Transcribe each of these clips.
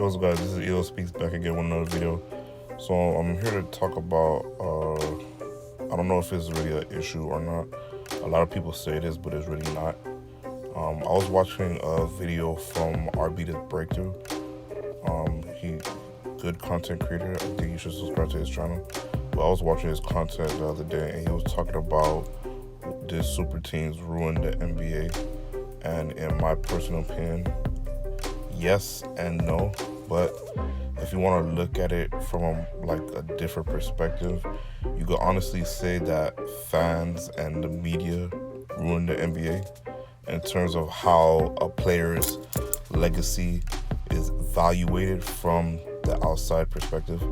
what's up, guys? This is Elo Speaks back again with another video. So I'm here to talk about, I don't know if it's really an issue or not. A lot of people say it is, but it's really not. I was watching a video from RB the Breakthrough. He good content creator. I think you should subscribe to his channel. But I was watching his content the other day, and he was talking about did super teams ruin the NBA? And in my personal opinion, yes and no. But if you want to look at it from like a different perspective, you could honestly say that fans and the media ruin the NBA in terms of how a player's legacy is evaluated from the outside perspective,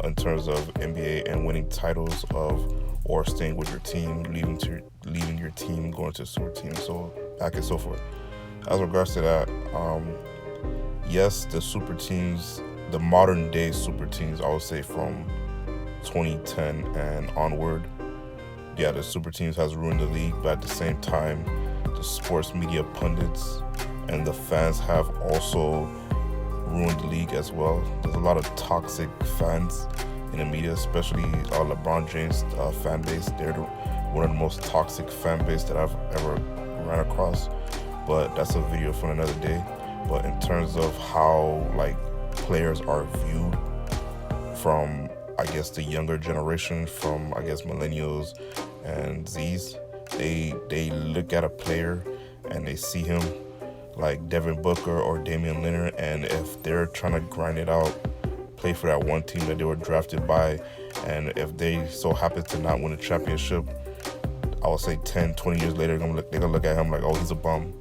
in terms of NBA and winning titles or staying with your team, leaving your team, going to a super team, so back and so forth. As regards to that, yes, the super teams, the modern day super teams, I would say from 2010 and onward, yeah, the super teams has ruined the league, but at the same time, the sports media pundits and the fans have also ruined the league as well. There's a lot of toxic fans in the media, especially LeBron James fan base. They're one of the most toxic fan base that I've ever ran across, but that's a video for another day. But in terms of how like players are viewed from, I guess, the younger generation, from I guess millennials and Z's, they look at a player and they see him like Devin Booker or Damian Lillard, and if they're trying to grind it out, play for that one team that they were drafted by, and if they so happen to not win a championship, I would say 10, 20 years later, they're gonna look at him like, oh, he's a bum.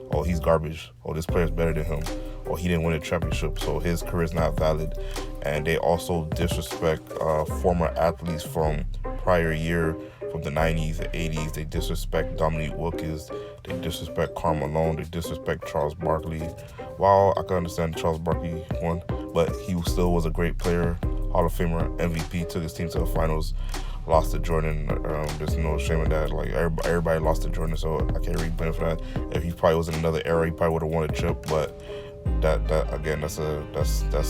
Oh, he's garbage. Oh, this player's better than him. Oh, he didn't win a championship, so his career's not valid. And they also disrespect former athletes from prior year, from the 90s, the 80s. They disrespect Dominique Wilkins. They disrespect Karl Malone. They disrespect Charles Barkley. While I can understand Charles Barkley won, but he still was a great player, Hall of Famer, MVP, took his team to the finals. Lost to Jordan. There's no shame in that. Like everybody lost to Jordan, so I can't really blame for that. If he probably was in another era, he probably would have won a chip. But that again, that's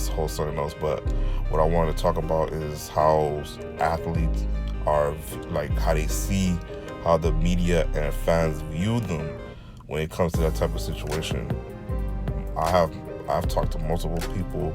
whole something else. But what I wanted to talk about is how athletes are, like, how they see how the media and fans view them when it comes to that type of situation. I've talked to multiple people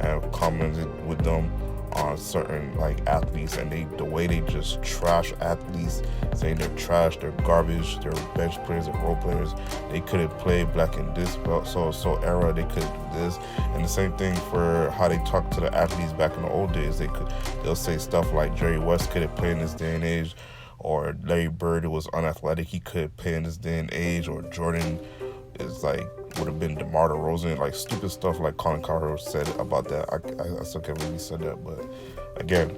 and commented with them on certain like athletes, and the way they just trash athletes, saying they're trash, they're garbage, they're bench players, they're role players, they couldn't play black in this so era, they couldn't do this. And the same thing for how they talk to the athletes back in the old days. They'll say stuff like Jerry West couldn't play in this day and age, or Larry Bird was unathletic, he couldn't play in this day and age, or Jordan is like would have been DeMar DeRozan, like stupid stuff like Colin Cowherd said about that. I still can't believe he said that, but again,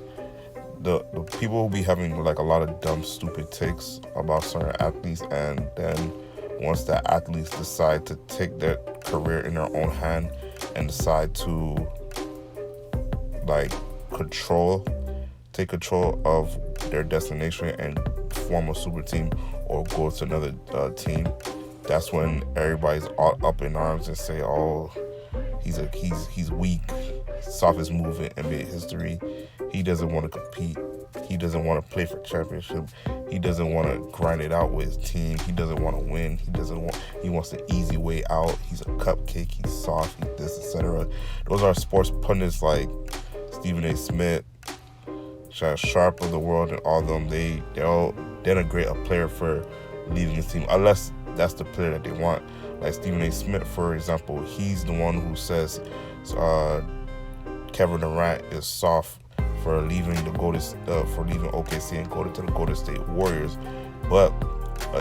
the people will be having like a lot of dumb, stupid takes about certain athletes, and then once the athletes decide to take their career in their own hand and decide to like take control of their destination and form a super team or go to another team, that's when everybody's all up in arms and say, oh, he's weak, softest move in NBA history. He doesn't want to compete. He doesn't want to play for championship. He doesn't want to grind it out with his team. He doesn't want to win. He wants the easy way out. He's a cupcake. He's soft. He's this, etc. Those are sports pundits like Stephen A. Smith, Shannon Sharp of the world, and all of them. They all denigrate a player for leaving his team, unless that's the player that they want. Like Stephen A. Smith, for example, he's the one who says Kevin Durant is soft for leaving leaving OKC and going to the Golden State Warriors. But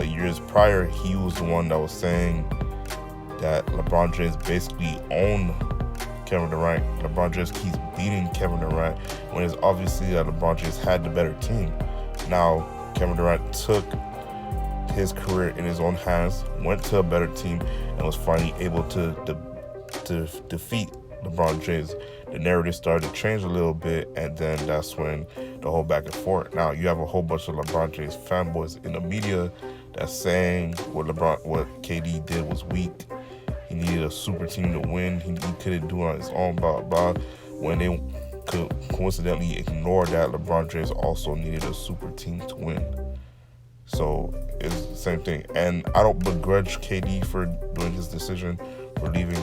years prior, he was the one that was saying that LeBron James basically owned Kevin Durant. LeBron James keeps beating Kevin Durant when it's obviously that LeBron James had the better team. Now, Kevin Durant took his career in his own hands, went to a better team, and was finally able to defeat LeBron James. The narrative started to change a little bit, and then that's when the whole back and forth. Now you have a whole bunch of LeBron James fanboys in the media that's saying what KD did was weak, He needed a super team to win. He couldn't do it on his own. But when they could coincidentally ignore that, LeBron James also needed a super team to win. So it's the same thing. And I don't begrudge KD for doing his decision for leaving.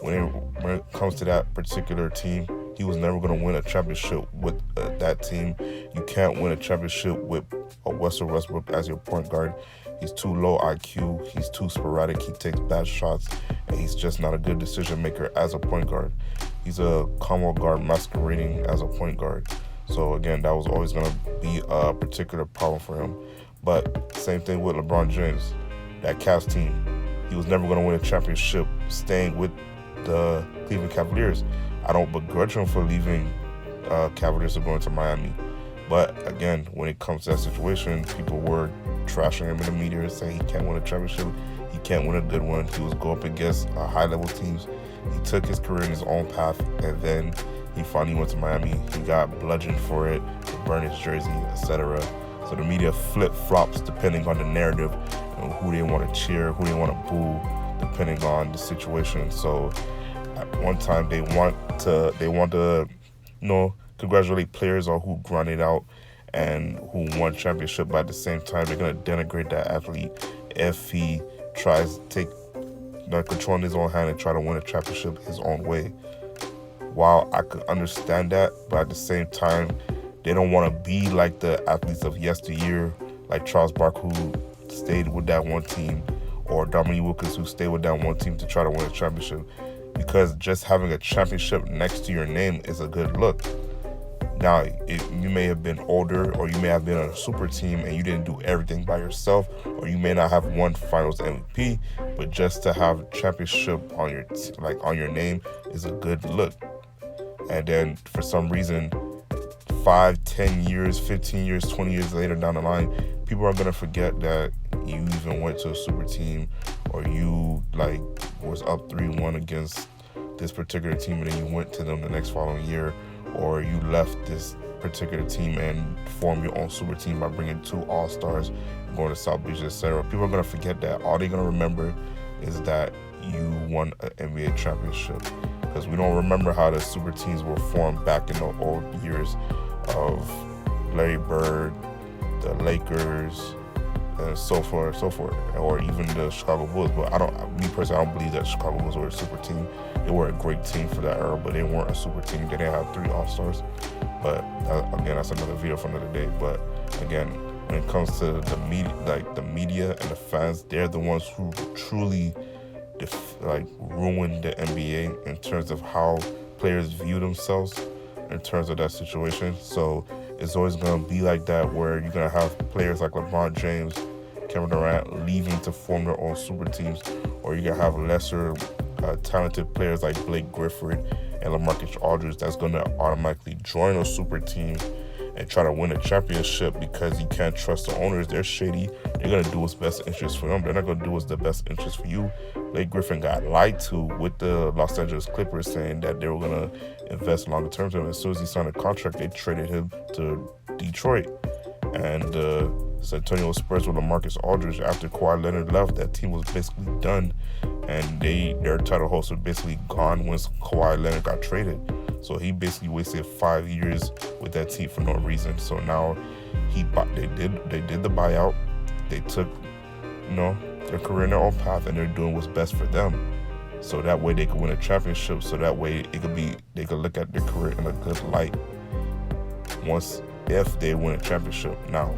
When it comes to that particular team, he was never going to win a championship with that team. You can't win a championship with a Russell Westbrook as your point guard. He's too low IQ. He's too sporadic. He takes bad shots. And he's just not a good decision maker as a point guard. He's a combo guard masquerading as a point guard. So again, that was always going to be a particular problem for him. But same thing with LeBron James. That Cavs team, he was never going to win a championship staying with the Cleveland Cavaliers. I don't begrudge him for leaving Cavaliers and going to Miami. But again, when it comes to that situation, people were trashing him in the media, saying he can't win a championship, he can't win a good one. He was going up against high-level teams. He took his career in his own path, and then he finally went to Miami. He got bludgeoned for it, burned his jersey, etc. So the media flip-flops depending on the narrative, who they want to cheer, who they want to boo, depending on the situation. So at one time they want to congratulate players on who grinded out and who won championship, but at the same time they're gonna denigrate that athlete if he tries to take control in his own hand and try to win a championship his own way. While I could understand that, but at the same time they don't want to be like the athletes of yesteryear, like Charles Barkley, who stayed with that one team, or Dominique Wilkins, who stayed with that one team to try to win a championship. Because just having a championship next to your name is a good look. Now, you may have been older, or you may have been on a super team and you didn't do everything by yourself, or you may not have won Finals MVP, but just to have championship on your name is a good look. And then for some reason, 5, 10 years, 15 years, 20 years later down the line, people are gonna forget that you even went to a super team, or you was up 3-1 against this particular team and then you went to them the next following year, or you left this particular team and formed your own super team by bringing 2 All-Stars and going to South Beach, etc. People are gonna forget that. All they're gonna remember is that you won an NBA championship, because we don't remember how the super teams were formed back in the old years of Larry Bird, the Lakers, and so forth, or even the Chicago Bulls. But I don't believe that Chicago Bulls were a super team. They were a great team for that era, but they weren't a super team. They didn't have 3 All-Stars. But again, that's another video for another day. But again, when it comes to the media and the fans, they're the ones who truly ruined the NBA in terms of how players view themselves in terms of that situation. So it's always going to be like that, where you're going to have players like LeBron James, Kevin Durant leaving to form their own super teams, or you're going to have lesser talented players like Blake Griffin and LaMarcus Aldridge that's going to automatically join a super team and try to win a championship, because you can't trust the owners. They're shady. They're going to do what's best interest for them. They're not going to do what's the best interest for you. Blake Griffin got lied to with the Los Angeles Clippers, saying that they were going to invest longer term. And as soon as he signed a contract, they traded him to Detroit. And San Antonio Spurs with LaMarcus Aldridge, after Kawhi Leonard left, that team was basically done. And their title hopes were basically gone once Kawhi Leonard got traded. So he basically wasted 5 years with that team for no reason. So now they did the buyout. They took their career in their own path, and they're doing what's best for them. So that way they could win a championship. So that way they could look at their career in a good light if they win a championship. Now,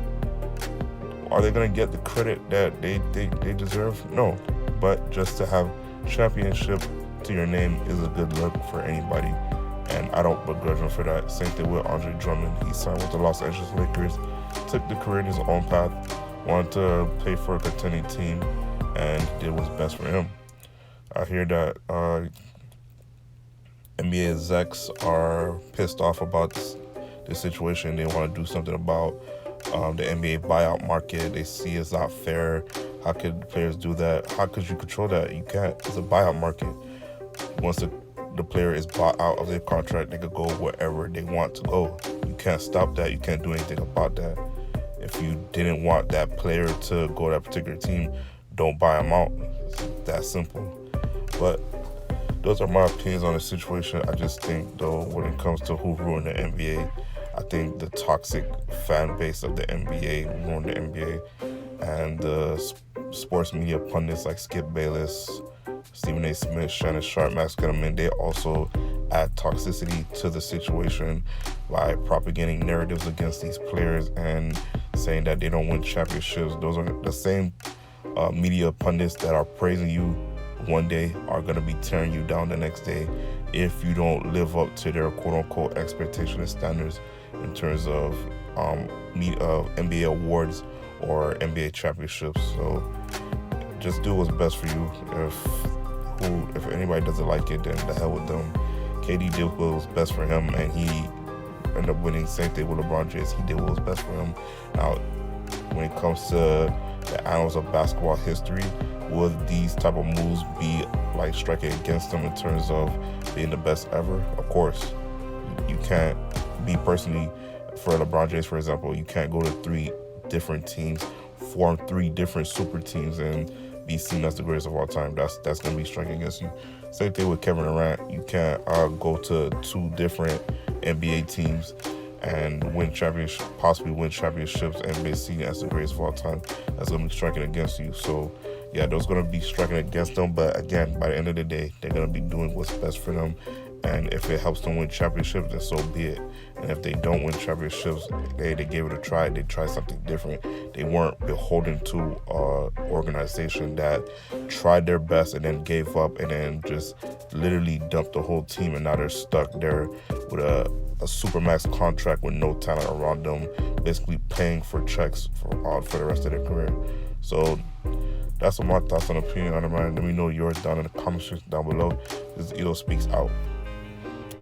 are they gonna get the credit that they deserve? No. But just to have championship to your name is a good look for anybody, and I don't begrudge him for that. Same thing with Andre Drummond. He signed with the Los Angeles Lakers, took the career in his own path, wanted to play for a contending team, and did what's best for him. I hear that NBA execs are pissed off about this situation. They want to do something about the NBA buyout market. They see it's not fair. How could players do that? How could you control that? You can't. It's a buyout market. Once the player is bought out of their contract, they could go wherever they want to go. You can't stop that. You can't do anything about that. If you didn't want that player to go to that particular team, don't buy him out. It's that simple. But those are my opinions on the situation. I just think, though, when it comes to who ruined the NBA, I think the toxic fan base of the NBA ruined the NBA, and the sports media pundits like Skip Bayless, Stephen A. Smith, Shannon Sharp, Max Kellerman, they also add toxicity to the situation by propagating narratives against these players and saying that they don't win championships. Those are the same media pundits that are praising you one day are going to be tearing you down the next day if you don't live up to their quote-unquote expectation and standards in terms of NBA awards or NBA championships. So just do what's best for you. If anybody doesn't like it, then the hell with them. KD did what was best for him, and he ended up winning. Same thing with LeBron James. He did what was best for him. Now, when it comes to the annals of basketball history, will these type of moves be like striking against them in terms of being the best ever? Of course. You can't be personally, for LeBron James, for example, you can't go to 3 different teams, form 3 different super teams, and be seen as the greatest of all time. That's going to be striking against you. Same thing with Kevin Durant. You can't go to 2 different NBA teams and possibly win championships and be seen as the greatest of all time. That's going to be striking against you. So yeah, those going to be striking against them. But again, by the end of the day, they're going to be doing what's best for them. And if it helps them win championships, then so be it. And if they don't win championships, they gave it a try. They tried something different. They weren't beholden to an organization that tried their best and then gave up and then just literally dumped the whole team. And now they're stuck there with a supermax contract with no talent around them, basically paying for checks for the rest of their career. So that's what my thoughts and opinion on it, man. Let me know yours down in the comment section down below. This is Ito Speaks out.